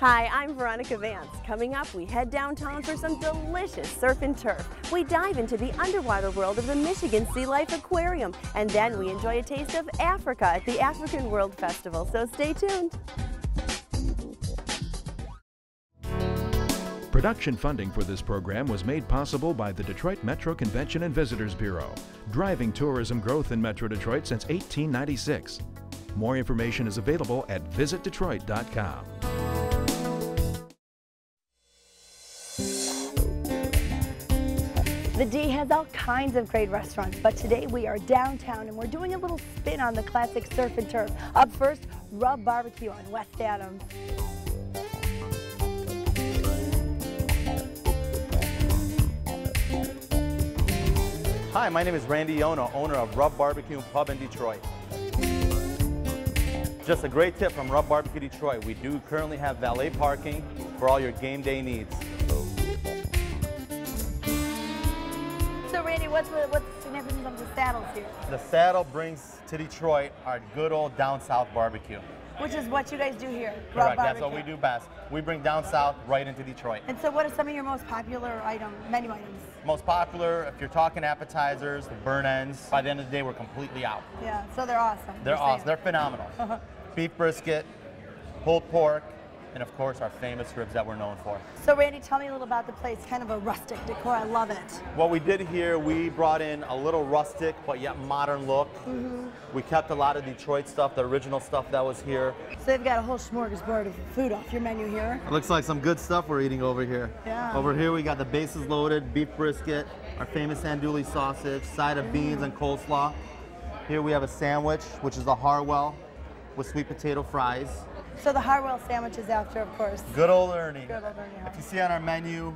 Hi, I'm Veronica Vance. Coming up, we head downtown for some delicious surf and turf. We dive into the underwater world of the Michigan Sea Life Aquarium, and then we enjoy a taste of Africa at the African World Festival, so stay tuned. Production funding for this program was made possible by the Detroit Metro Convention and Visitors Bureau, driving tourism growth in Metro Detroit since 1896. More information is available at visitdetroit.com. The D has all kinds of great restaurants, but today we are downtown and we're doing a little spin on the classic surf and turf. Up first, Rub Barbecue on West Adams. Hi, my name is Randy Yono, owner of Rub Barbecue Pub in Detroit. Just a great tip from Rub Barbecue Detroit. We do currently have valet parking for all your game day needs. So Randy, what's the significance of the saddles here? The saddle brings to Detroit our good old down south barbecue. Which is what you guys do here, Correct, that's what we do best. We bring down south right into Detroit. And so what are some of your most popular menu items? Most popular, if you're talking appetizers, burn ends, by the end of the day we're completely out. Yeah, so they're awesome. They're awesome, they're phenomenal. Beef brisket, pulled pork, and of course our famous ribs that we're known for. So Randy, tell me a little about the place, kind of a rustic decor, I love it. What we did here, we brought in a little rustic but yet modern look. We kept a lot of Detroit stuff, the original stuff that was here. So they've got a whole smorgasbord of food off your menu here. It looks like some good stuff we're eating over here. Yeah. Over here we got the bases loaded, beef brisket, our famous andouille sausage, side of beans and coleslaw. Here we have a sandwich, which is a Harwell with sweet potato fries. So the Harwell sandwich is after, of course. Good old Ernie. Good old Ernie. If you see on our menu,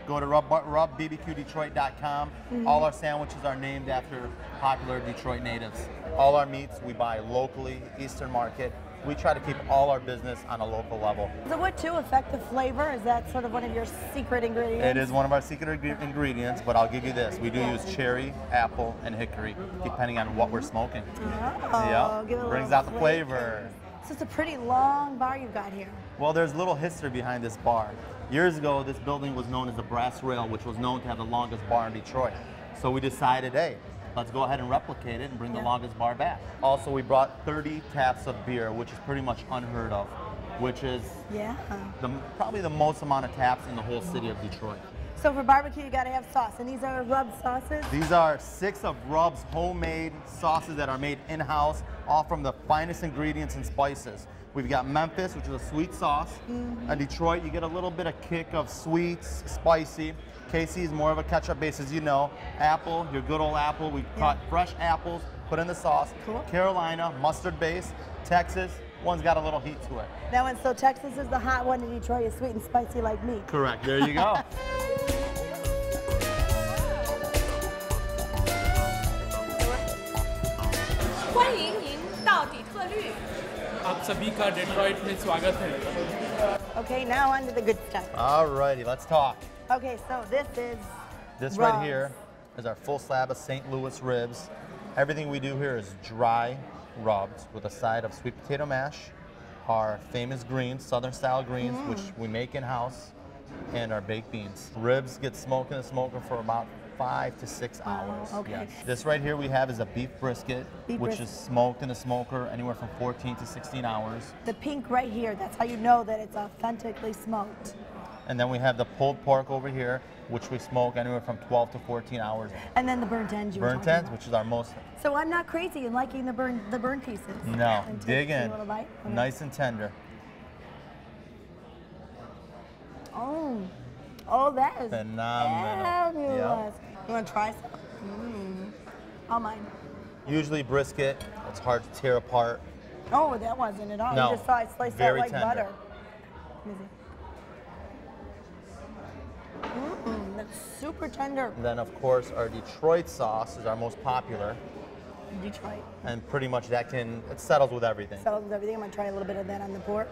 go to rubbbqdetroit.com. All our sandwiches are named after popular Detroit natives. All our meats we buy locally, Eastern Market. We try to keep all our business on a local level. So what to affect the flavor? Is that sort of one of your secret ingredients? It is one of our secret ingredients, but I'll give you this. We do use cherry, apple, and hickory, depending on what we're smoking. Oh, Yep. Brings out the flavor. So it's a pretty long bar you've got here. Well, there's a little history behind this bar. Years ago, this building was known as the Brass Rail, which was known to have the longest bar in Detroit. So we decided, hey, let's go ahead and replicate it and bring the longest bar back. Also, we brought 30 taps of beer, which is pretty much unheard of, which is probably the most amount of taps in the whole city of Detroit. So for barbecue, you got to have sauce, and these are Rub sauces? These are 6 of Rub's homemade sauces that are made in-house, all from the finest ingredients and spices. We've got Memphis, which is a sweet sauce. In Detroit, you get a little bit of kick of sweets, spicy. KC is more of a ketchup base, as you know. Apple, your good old apple. We cut fresh apples, put in the sauce. Cool. Carolina, mustard base. Texas, one's got a little heat to it. That one, so Texas is the hot one, and Detroit is sweet and spicy like me. Correct, there you go. आप सभी का Detroit में स्वागत है. Okay, now on to the good stuff. Alrighty, let's talk. Okay, so This right here is our full slab of St. Louis ribs. Everything we do here is dry rubs with a side of sweet potato mash, our famous greens, southern style greens, which we make in-house, and our baked beans. Ribs get smoked in the smoker for about 5 to 6 hours. Okay. Yes. This right here we have is a beef brisket, which is smoked in the smoker anywhere from 14 to 16 hours. The pink right here, that's how you know that it's authentically smoked. And then we have the pulled pork over here, which we smoke anywhere from 12 to 14 hours. And then the burnt ends. Burnt ends, which is our most. So I'm not crazy in liking the burnt pieces. No, And dig take a in. little bite. Okay. Nice and tender. Oh, that is Phenomenal. fabulous. You want to try some? All mine. Usually brisket, it's hard to tear apart. Oh, that wasn't at all. No, You just saw I sliced that very like tender. butter. That's super tender. And then of course our Detroit sauce is our most popular. Detroit. And pretty much it settles with everything. Settles with everything. I'm gonna try a little bit of that on the pork.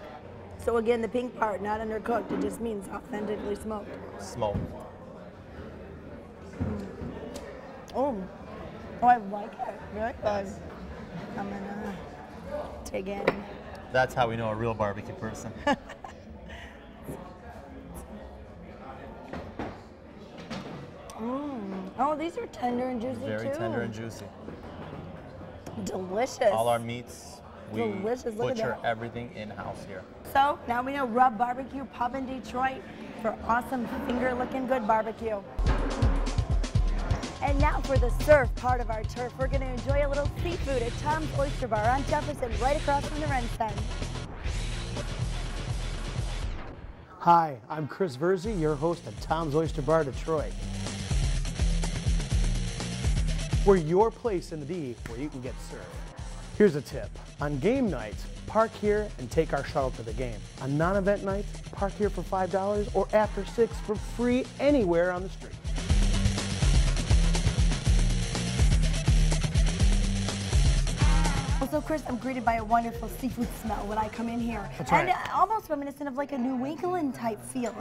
So again, the pink part, not undercooked. It just means authentically smoked. Smoked. Oh, I like it. Very good. I'm gonna take in. That's how we know a real barbecue person. Oh, these are tender and juicy Very too. tender and juicy. Delicious. All our meats, we Delicious. Look at butcher that. everything in-house here. So now we know Rub Barbecue Pub in Detroit for awesome finger-looking good barbecue. And now for the surf part of our turf, we're going to enjoy a little seafood at Tom's Oyster Bar on Jefferson, right across from the Rensen. Hi, I'm Chris Verzi, your host at Tom's Oyster Bar Detroit. We're your place in the D where you can get served. Here's a tip. On game nights, park here and take our shuttle to the game. On non-event nights, park here for $5 or after 6 for free anywhere on the street. Also, Chris, I'm greeted by a wonderful seafood smell when I come in here. That's right. And almost reminiscent of like a New England type feel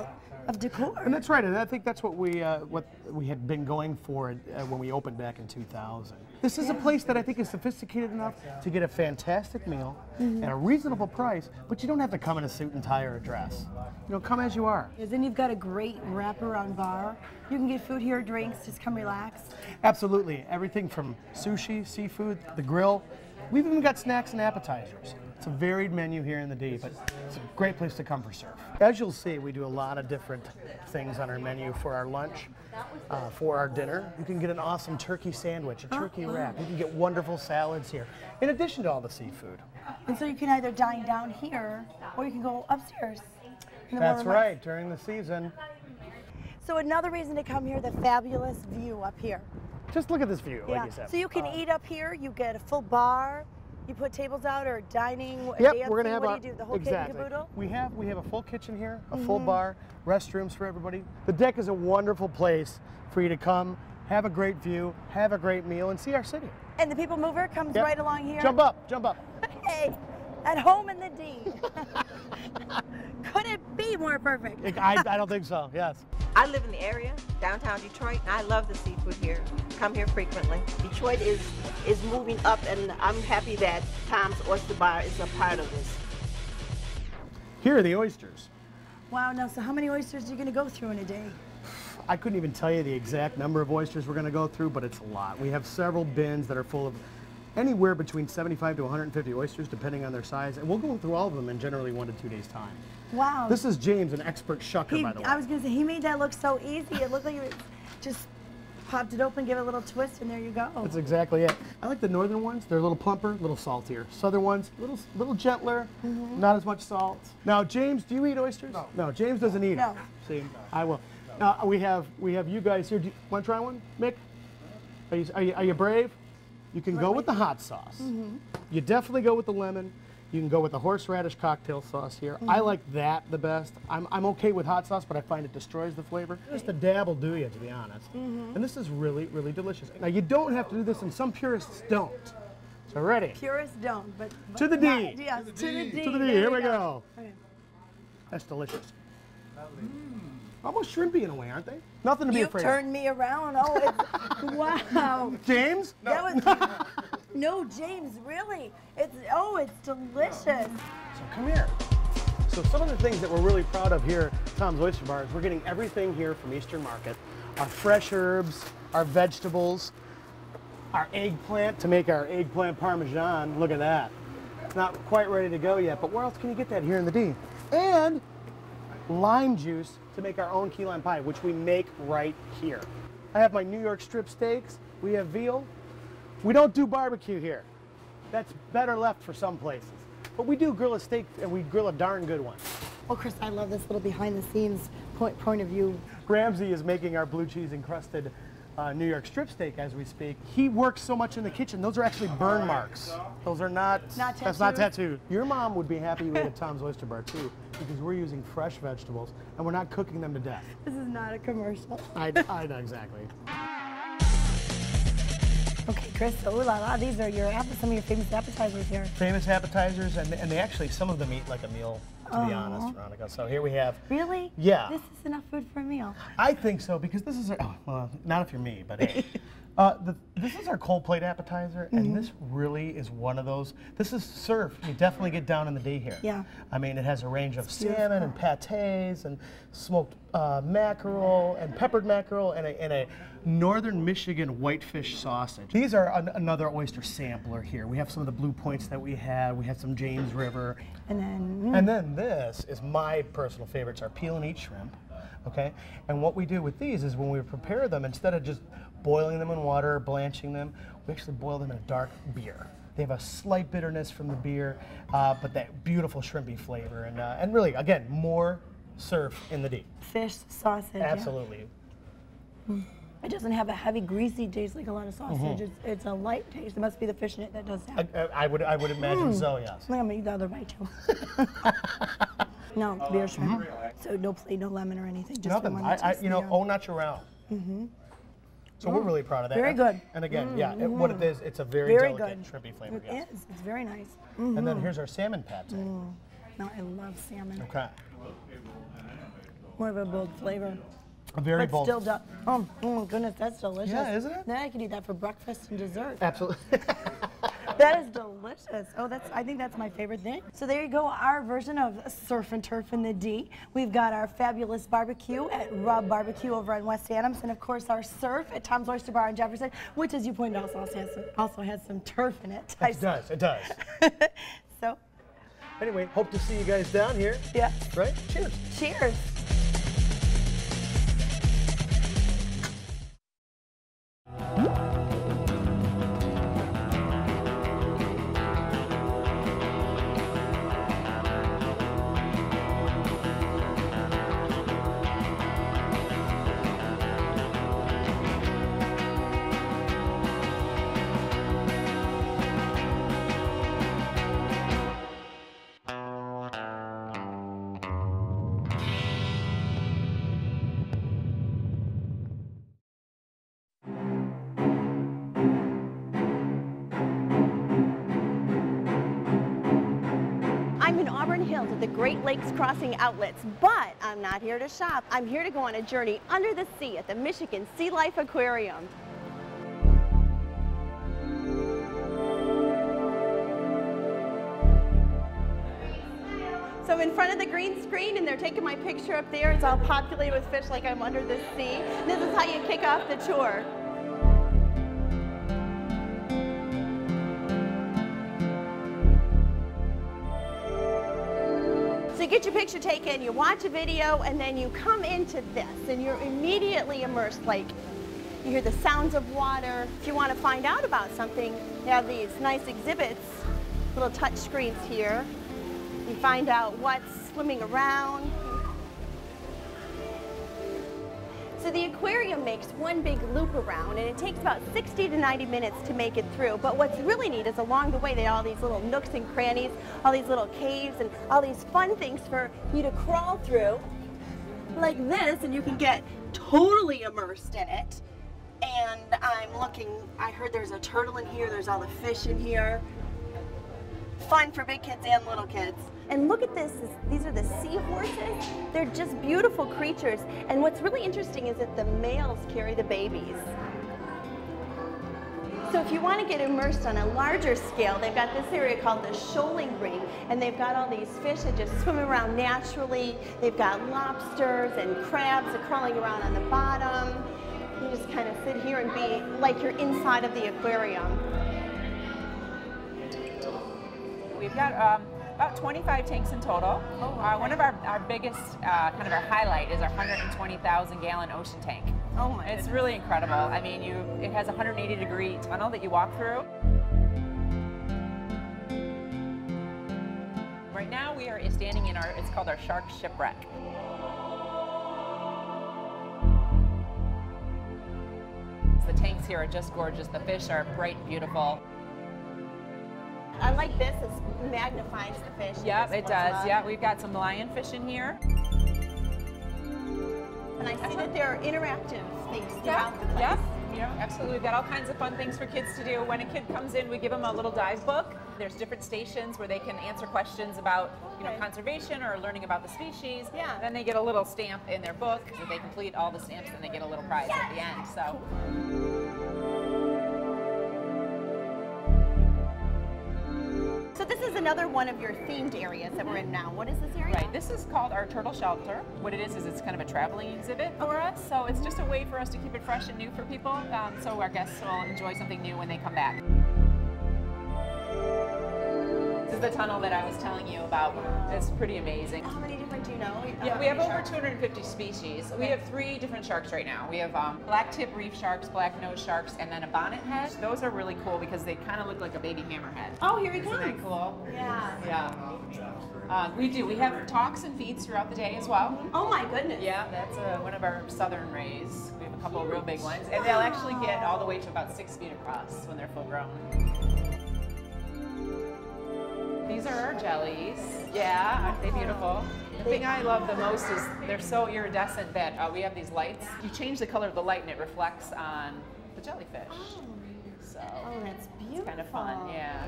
of decor. And that's right, and I think that's what we had been going for when we opened back in 2000. This is a place that I think is sophisticated enough to get a fantastic meal at a reasonable price, but you don't have to come in a suit and tie or a dress. You know, come as you are. Then you've got a great wraparound bar. You can get food here, drinks, just come relax. Absolutely, everything from sushi, seafood, the grill. We've even got snacks and appetizers. It's a varied menu here in the D, but it's a great place to come for surf. As you'll see, we do a lot of different things on our menu for our lunch, for our dinner. You can get an awesome turkey sandwich, a turkey wrap. You can get wonderful salads here, in addition to all the seafood. And so you can either dine down here, or you can go upstairs. That's right, during the season. So another reason to come here, the fabulous view up here. Just look at this view, like you said. So you can eat up here, you get a full bar, you put tables out or dining, Yep, dancing, we're gonna have what do you do, the whole kit and caboodle? We have a full kitchen here, a full bar, restrooms for everybody. The deck is a wonderful place for you to come, have a great view, have a great meal, and see our city. And the people mover comes right along here. Jump up, jump up. Hey, at home in the D. Could it be more perfect? I don't think so, yes. I live in the area, downtown Detroit, and I love the seafood here. Come here frequently. Detroit is moving up, and I'm happy that Tom's Oyster Bar is a part of this. Here are the oysters. Wow, now, so how many oysters are you going to go through in a day? I couldn't even tell you the exact number of oysters we're going to go through, but it's a lot. We have several bins that are full of anywhere between 75 to 150 oysters, depending on their size, and we'll go through all of them in generally 1 to 2 days' time. Wow. This is James, an expert shucker, by the way. I was going to say, he made that look so easy. It looked like you just popped it open, give it a little twist, and there you go. That's exactly it. I like the northern ones. They're a little plumper, a little saltier. Southern ones, a little gentler, not as much salt. Now, James, do you eat oysters? No. No, James doesn't eat them. See, I will. Now, we have you guys here. Do you want to try one, Mick? Are you brave? You can go with the hot sauce. You definitely go with the lemon. You can go with the horseradish cocktail sauce here. I like that the best. I'm okay with hot sauce, but I find it destroys the flavor. Just a dab will do you, to be honest. And this is really, really delicious. Now, you don't have to do this, and some purists don't. So ready? Purists don't, but to the D. Yes, to the D. To the D. Here we go. Okay. That's delicious. Almost shrimpy in a way, aren't they? Nothing to be afraid of. You turned me around. Oh, it's, wow. James? No. That was, no, James, really. It's delicious. So come here. So some of the things that we're really proud of here at Tom's Oyster Bar is we're getting everything here from Eastern Market. Our fresh herbs, our vegetables, our eggplant to make our eggplant parmesan. Look at that. It's not quite ready to go yet, but where else can you get that here in the D? And lime juice to make our own key lime pie, which we make right here. I have my New York strip steaks. We have veal. We don't do barbecue here. That's better left for some places. But we do grill a steak, and we grill a darn good one. Well, Chris, I love this little behind-the-scenes point of view. Ramsey is making our blue cheese encrusted New York strip steak as we speak. He works so much in the kitchen. Those are actually burn marks. Those are not tattooed. That's not tattooed. Your mom would be happy you ate at Tom's Oyster Bar too, because we're using fresh vegetables and we're not cooking them to death. This is not a commercial. I know exactly. Okay, Chris, so ooh la la, these are some of your famous appetizers here. Famous appetizers, and they actually, some of them eat like a meal, to be honest, Veronica. So here we have. Really? Yeah. This is enough food for a meal. I think so, because this is, well, not if you're me, but hey. This is our cold plate appetizer, and this really is one of those. This is surf. You definitely get down in the D here. Yeah. I mean, it has a range of salmon and pâtés and smoked mackerel and peppered mackerel and a northern Michigan whitefish sausage. These are another oyster sampler here. We have some of the blue points that we had. We had some James River. And then this is my personal favorite. It's our peel and eat shrimp. Okay, and what we do with these is when we prepare them, instead of just boiling them in water or blanching them, we actually boil them in a dark beer. They have a slight bitterness from the beer, but that beautiful shrimpy flavor, and really, again, more surf in the D. Fish, sausage. Absolutely. Yeah. It doesn't have a heavy, greasy taste like a lot of sausage. It's a light taste. It must be the fish in it that does that. I would imagine so, yes. I'm gonna eat the other bite too. No, beer shrimp. So no plate, no lemon or anything. Just Nothing. Au naturel. So we're really proud of that. Very good. And again, what it is, it's a very delicate, shrimpy flavor. It is. It's very nice. And then here's our salmon pate. No, I love salmon. Okay. More of a bold flavor. A very but bold. Still, oh my goodness, that's delicious. Yeah, isn't it? Then I could eat that for breakfast and dessert. Absolutely. That is delicious. Oh, I think that's my favorite thing. So there you go, our version of surf and turf in the D. We've got our fabulous barbecue at Rub Barbecue over on West Adams, and of course our surf at Tom's Oyster Bar in Jefferson, which, as you pointed out, also has some turf in it. It does. It does. So. Anyway, hope to see you guys down here. Yeah. Right? Cheers. Cheers. At the Great Lakes Crossing outlets, but I'm not here to shop. I'm here to go on a journey under the sea at the Michigan Sea Life Aquarium. So I'm in front of the green screen and they're taking my picture up there. It's all populated with fish like I'm under the sea. This is how you kick off the tour. So you get your picture taken, you watch a video, and then you come into this, and you're immediately immersed. Like, you hear the sounds of water. If you want to find out about something, they have these nice exhibits, little touch screens here. You find out what's swimming around. So the aquarium makes one big loop around, and it takes about 60 to 90 minutes to make it through. But what's really neat is along the way, they have all these little nooks and crannies, all these little caves, and all these fun things for you to crawl through, like this, and you can get totally immersed in it. And I'm looking, I heard there's a turtle in here, there's all the fish in here. Fun for big kids and little kids. And look at this, these are the seahorses. They're just beautiful creatures. And what's really interesting is that the males carry the babies. So if you want to get immersed on a larger scale, they've got this area called the shoaling ring, and they've got all these fish that just swim around naturally. They've got lobsters and crabs that are crawling around on the bottom. You just kind of sit here and be like you're inside of the aquarium. We've got about 25 tanks in total. One of our biggest, kind of our highlight is our 120,000 gallon ocean tank. Oh my It's really incredible. I mean, it has a 180-degree tunnel that you walk through. Right now we are standing in it's called our shark shipwreck. The tanks here are just gorgeous. The fish are bright and beautiful. I like this, it magnifies the fish. Yep, it does. Yeah, we've got some lionfish in here. And I see that there are interactive things throughout the place. Yep, absolutely. We've got all kinds of fun things for kids to do. When a kid comes in, we give them a little dive book. There's different stations where they can answer questions about, conservation or learning about the species. Yeah. Then they get a little stamp in their book. If they complete all the stamps, then they get a little prize at the end. So. is another one of your themed areas that we're in now. What is this area? Right, this is called our turtle shelter. What it is it's kind of a traveling exhibit for us. So it's just a way for us to keep it fresh and new for people, so our guests will enjoy something new when they come back. This is the tunnel that I was telling you about. It's pretty amazing. How many different do you know? Yeah, we have over 250 species. We have 3 different sharks right now. We have black tip reef sharks, black nose sharks, and then a bonnet head. Those are really cool because they kind of look like a baby hammerhead. Oh, here he comes. Isn't that cool? Yeah. Yeah. We do. We have talks and feeds throughout the day as well. Oh my goodness. Yeah, that's one of our southern rays. We have a couple of real big ones. And they'll actually get all the way to about 6 feet across when they're full grown. These are our jellies. Yeah, aren't they beautiful? The thing I love the most is they're so iridescent that we have these lights. You change the color of the light and it reflects on the jellyfish. Oh, so that's beautiful. It's kind of fun, yeah.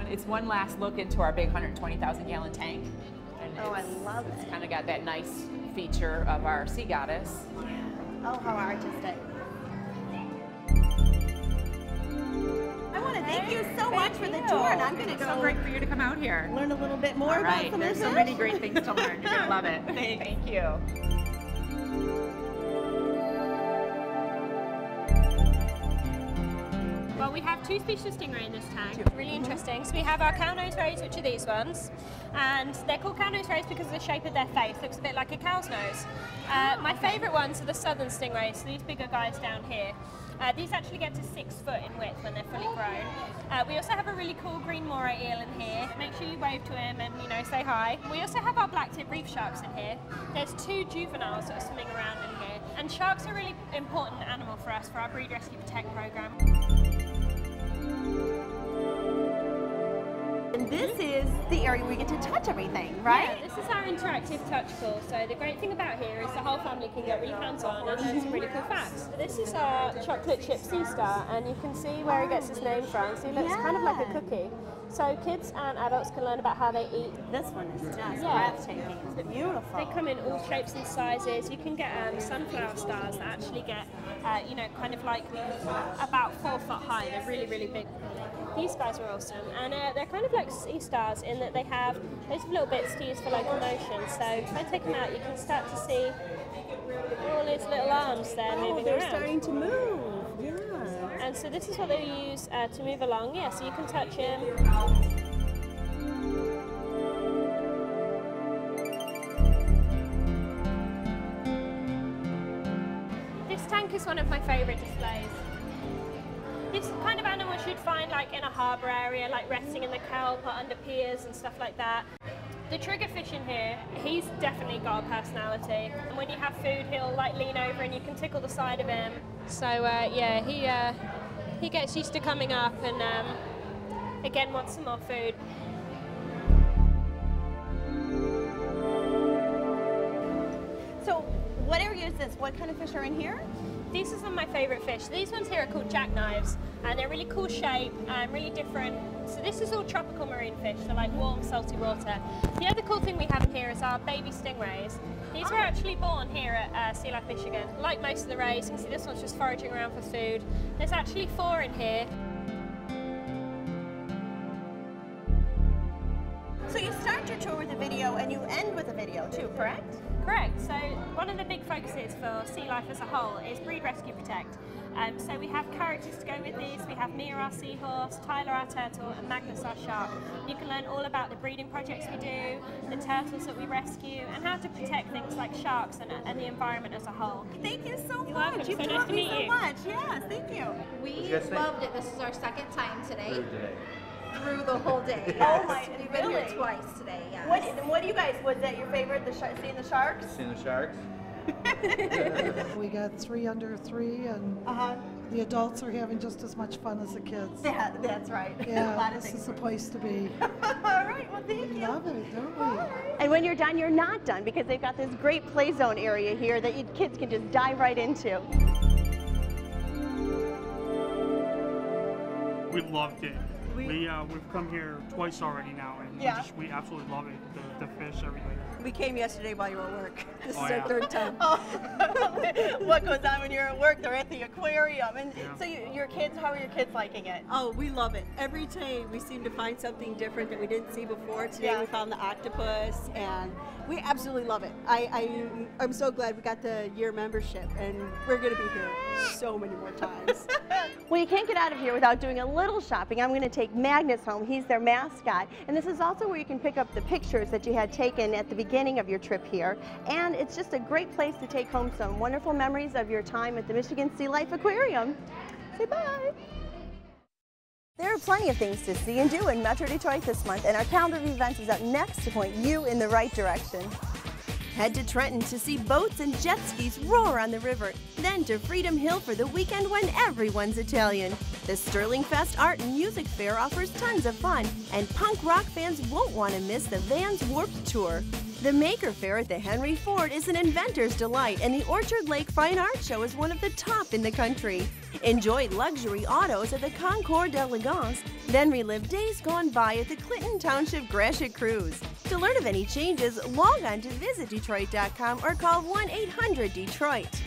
And it's one last look into our big 120,000 gallon tank. And I love it. It's kind of got that nice feature of our sea goddess. Oh, how artistic. Thank you so much for the tour, and I'm going to go. So great for you to come out here. Learn a little bit more about some There's of this. so many great things to learn. You're going to love it. Thank you. Well, we have 2 species of stingray in this tank. Really interesting. So we have our cow-nose rays, which are these ones, and they're called cow-nose rays because of the shape of their face. Looks a bit like a cow's nose. My favourite ones are the southern stingrays, so these bigger guys down here. These actually get to 6 foot in width when they're fully grown. We also have a really cool green moray eel in here. Make sure you wave to him and, say hi. We also have our black tip reef sharks in here. There's 2 juveniles that are swimming around in here. And sharks are a really important animal for us for our Breed Rescue Protect program. And this is the area where we get to touch everything, right? Yeah, this is our interactive touch pool. So the great thing about here is the whole family can get really hands-on and learn some really cool facts. This is our chocolate chip sea star, and you can see where it gets its name from. So it looks kind of like a cookie. So kids and adults can learn about how they eat. This one is just breathtaking. It's beautiful. They come in all shapes and sizes. You can get sunflower stars that actually get, kind of like about 4 foot high. They're really, really big. These guys are awesome, and they're kind of like sea stars in that they have those little bits to use for locomotion. So if I take them out, you can start to see all his little arms there moving they're around. Starting to move. Yeah. And so this is what they use to move along. Yeah, so you can touch him. This tank is one of my favourite displays. This kind of animals you'd find like in a harbour area, like resting in the kelp or under piers and stuff like that. The triggerfish in here, he's definitely got a personality. And when you have food, he'll like lean over and you can tickle the side of him. So yeah, he gets used to coming up and again wants some more food. So what area is this? What kind of fish are in here? These are some of my favourite fish. These ones here are called jackknives, and they're really cool shape, really different. So this is all tropical marine fish, so like warm, salty water. The other cool thing we have in here is our baby stingrays. These were actually born here at Sea Life Michigan. Like most of the rays, you can see this one's just foraging around for food. There's actually 4 in here. So you start your tour with a video and you end with a video too, correct? Correct. So one of the big focuses for Sea Life as a whole is Breed Rescue Protect. So we have characters to go with these. We have Mia, our seahorse, Tyler, our turtle, and Magnus, our shark. You can learn all about the breeding projects we do, the turtles that we rescue, and how to protect things like sharks and the environment as a whole. Thank you so You're much. welcome. You've So nice taught to me meet so you. much. Yes, thank you. We loved it. This is our second time today. Through the whole day. Oh Yes. my, We've been really? here twice today, yes. What do you guys, was that your favorite, seeing the sharks? Seeing the sharks? We got 3 under 3, and the adults are having just as much fun as the kids. That's right. Yeah, A lot of this things. is the place to be. All right, well thank We you. love it, don't we? And when you're done, you're not done, because they've got this great play zone area here that you kids can just dive right into. We loved it. We've come here twice already now, and we absolutely love it. The fish, everything. We came yesterday while you were at work. This Oh, is yeah. our third time. What goes on when you're at work? They're at the aquarium. And so your kids, how are your kids liking it? Oh, we love it. Every day we seem to find something different that we didn't see before. Today we found the octopus, and we absolutely love it. I'm so glad we got the year membership, and we're going to be here so many more times. Well, you can't get out of here without doing a little shopping. I'm going to take Magnus home. He's their mascot. And this is also where you can pick up the pictures that you had taken at the beginning of your trip here. And it's just a great place to take home some wonderful memories of your time at the Michigan Sea Life Aquarium. Say bye. There are plenty of things to see and do in Metro Detroit this month, and our calendar of events is up next to point you in the right direction. Head to Trenton to see boats and jet skis roar on the river, then to Freedom Hill for the weekend when everyone's Italian. The Sterling Fest Art and Music Fair offers tons of fun, and punk rock fans won't want to miss the Vans Warped Tour. The Maker Fair at the Henry Ford is an inventor's delight, and the Orchard Lake Fine Art Show is one of the top in the country. Enjoy luxury autos at the Concours d'Elegance, then relive days gone by at the Clinton Township Gratiot Cruise. To learn of any changes, log on to visitdetroit.com or call 1-800-DETROIT.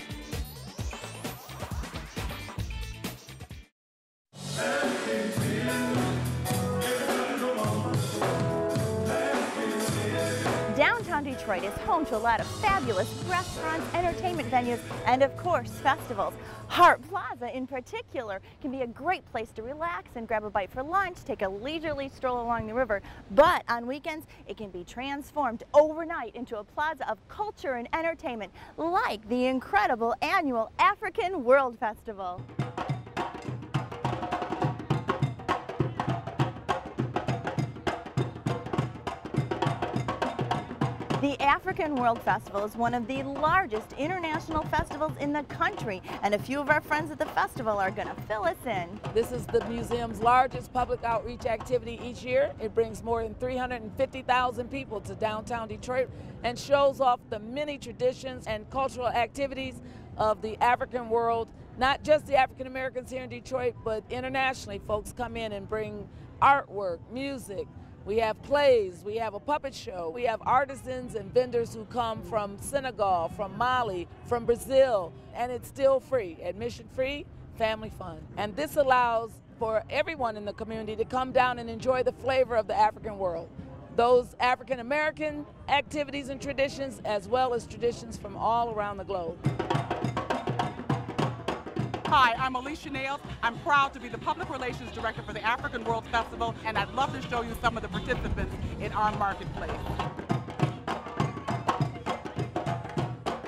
Downtown Detroit is home to a lot of fabulous restaurants, entertainment venues, and of course, festivals. Hart Plaza in particular can be a great place to relax and grab a bite for lunch, take a leisurely stroll along the river. But on weekends, it can be transformed overnight into a plaza of culture and entertainment, like the incredible annual African World Festival. The African World Festival is one of the largest international festivals in the country, and a few of our friends at the festival are going to fill us in. This is the museum's largest public outreach activity each year. It brings more than 350,000 people to downtown Detroit and shows off the many traditions and cultural activities of the African world. Not just the African Americans here in Detroit, but internationally, folks come in and bring artwork, music. We have plays, we have a puppet show, we have artisans and vendors who come from Senegal, from Mali, from Brazil, and it's still free, admission free, family fun. And this allows for everyone in the community to come down and enjoy the flavor of the African world. Those African American activities and traditions, as well as traditions from all around the globe. Hi, I'm Alicia Nails. I'm proud to be the Public Relations Director for the African World Festival, and I'd love to show you some of the participants in our marketplace.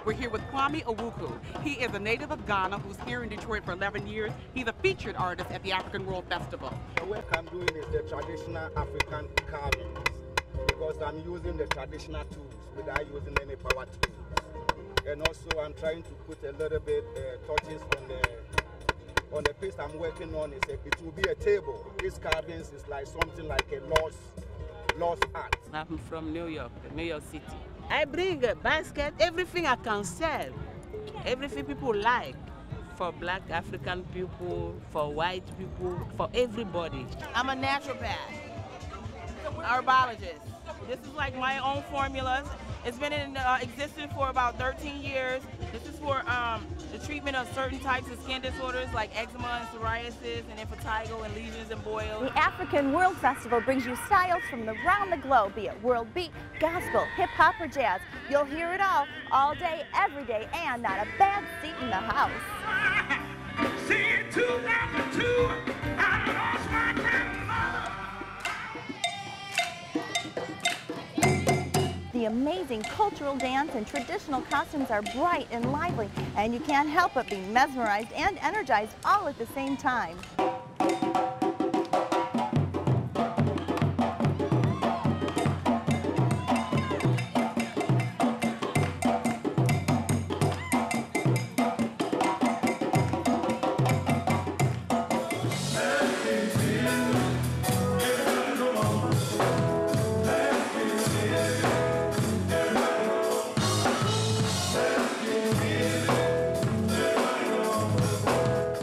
We're here with Kwame Owuku. He is a native of Ghana who's here in Detroit for 11 years. He's a featured artist at the African World Festival. The work I'm doing is the traditional African carvings, because I'm using the traditional tools without using any power tools. And also I'm trying to put a little bit touches on the piece I'm working on. It will be a table. This carvings is like something like a lost art. I'm from New York City. I bring a basket, everything I can sell, everything people like, for black African people, for white people, for everybody. I'm a naturopath, herbologist. This is like my own formulas. It's been in existence for about 13 years. This is for the treatment of certain types of skin disorders like eczema and psoriasis and impetigo and lesions and boils. The African World Festival brings you styles from around the globe, be it world beat, gospel, hip-hop, or jazz. You'll hear it all day, every day, and not a bad seat in the house. See, in 2002, I lost my grandmother. The amazing cultural dance and traditional costumes are bright and lively, and you can't help but be mesmerized and energized all at the same time.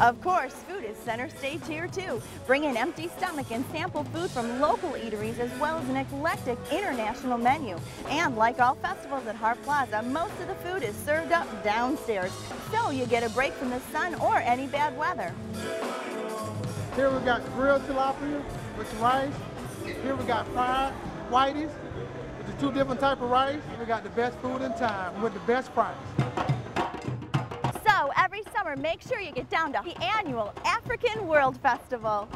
Of course, food is center stage here too. Bring an empty stomach and sample food from local eateries as well as an eclectic international menu. And like all festivals at Hart Plaza, most of the food is served up downstairs, so you get a break from the sun or any bad weather. Here we got grilled tilapia with rice. Here we got fried whiteys with the 2 different types of rice. We got the best food in town with the best price. So every summer, make sure you get down to the annual African World Festival.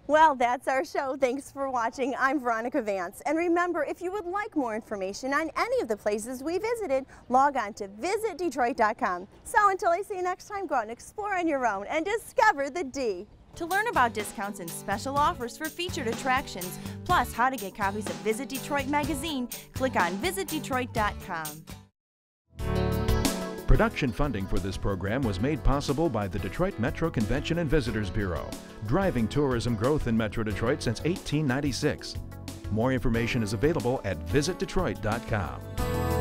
Well, that's our show. Thanks for watching. I'm Veronica Vance. And remember, if you would like more information on any of the places we visited, log on to visitdetroit.com. So until I see you next time, go out and explore on your own and discover the D. To learn about discounts and special offers for featured attractions, plus how to get copies of Visit Detroit magazine, click on visitdetroit.com. Production funding for this program was made possible by the Detroit Metro Convention and Visitors Bureau, driving tourism growth in Metro Detroit since 1896. More information is available at visitdetroit.com.